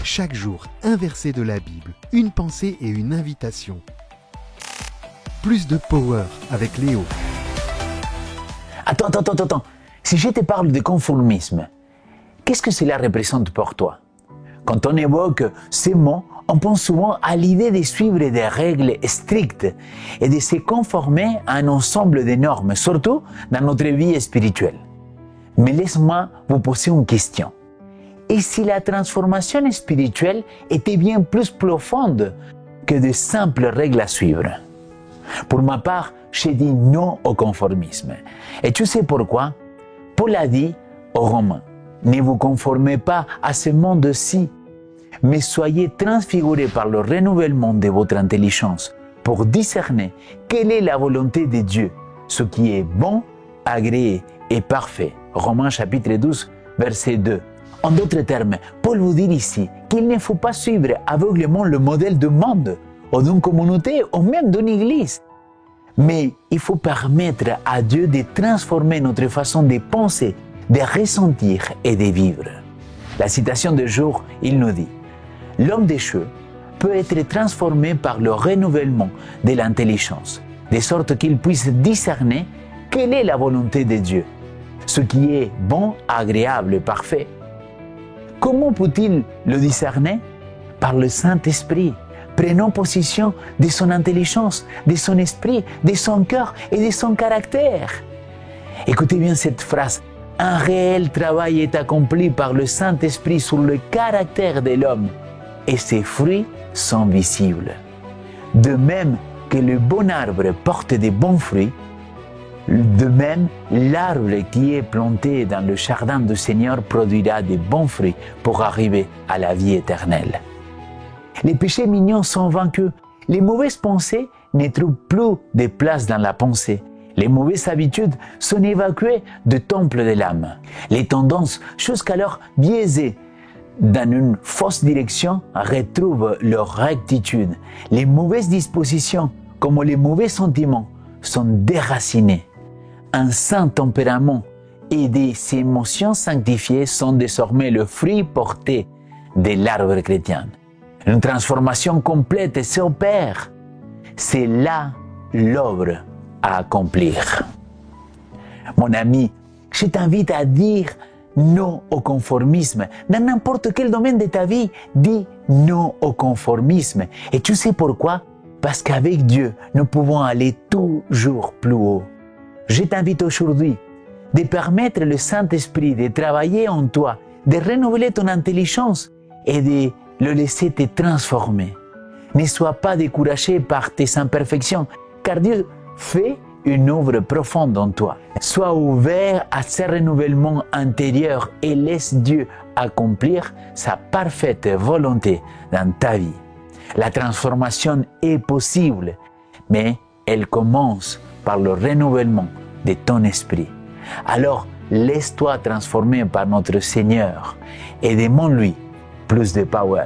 Chaque jour, un verset de la Bible, une pensée et une invitation. Plus de power avec Léo. Attends. Si je te parle de conformisme, qu'est-ce que cela représente pour toi? Quand on évoque ces mots, on pense souvent à l'idée de suivre des règles strictes et de se conformer à un ensemble de normes, surtout dans notre vie spirituelle. Mais laisse-moi vous poser une question. Et si la transformation spirituelle était bien plus profonde que de simples règles à suivre? Pour ma part, j'ai dit non au conformisme. Et tu sais pourquoi? Paul a dit aux Romains, ne vous conformez pas à ce monde-ci, mais soyez transfigurés par le renouvellement de votre intelligence pour discerner quelle est la volonté de Dieu, ce qui est bon, agréé et parfait. Romains chapitre 12, verset 2. En d'autres termes, Paul vous dit ici qu'il ne faut pas suivre aveuglément le modèle du monde, ou d'une communauté, ou même d'une église. Mais il faut permettre à Dieu de transformer notre façon de penser, de ressentir et de vivre. La citation du jour, il nous dit « L'homme des cieux peut être transformé par le renouvellement de l'intelligence, de sorte qu'il puisse discerner quelle est la volonté de Dieu, ce qui est bon, agréable et parfait. » Comment peut-il le discerner? Par le Saint-Esprit, prenant possession de son intelligence, de son esprit, de son cœur et de son caractère. Écoutez bien cette phrase. Un réel travail est accompli par le Saint-Esprit sur le caractère de l'homme et ses fruits sont visibles. De même que le bon arbre porte de bons fruits, de même, l'arbre qui est planté dans le jardin du Seigneur produira de bons fruits pour arriver à la vie éternelle. Les péchés mignons sont vaincus. Les mauvaises pensées ne trouvent plus de place dans la pensée. Les mauvaises habitudes sont évacuées du temple de l'âme. Les tendances, jusqu'alors biaisées dans une fausse direction, retrouvent leur rectitude. Les mauvaises dispositions, comme les mauvais sentiments, sont déracinées. Un saint tempérament et des émotions sanctifiées sont désormais le fruit porté de l'arbre chrétien. Une transformation complète s'opère. C'est là l'œuvre à accomplir. Mon ami, je t'invite à dire non au conformisme. Dans n'importe quel domaine de ta vie, dis non au conformisme. Et tu sais pourquoi? Parce qu'avec Dieu, nous pouvons aller toujours plus haut. Je t'invite aujourd'hui de permettre le Saint-Esprit de travailler en toi, de renouveler ton intelligence et de le laisser te transformer. Ne sois pas découragé par tes imperfections, car Dieu fait une œuvre profonde en toi. Sois ouvert à ce renouvellement intérieur et laisse Dieu accomplir sa parfaite volonté dans ta vie. La transformation est possible, mais elle commence par le renouvellement de ton esprit. Alors, laisse-toi transformer par notre Seigneur et demande-lui plus de power.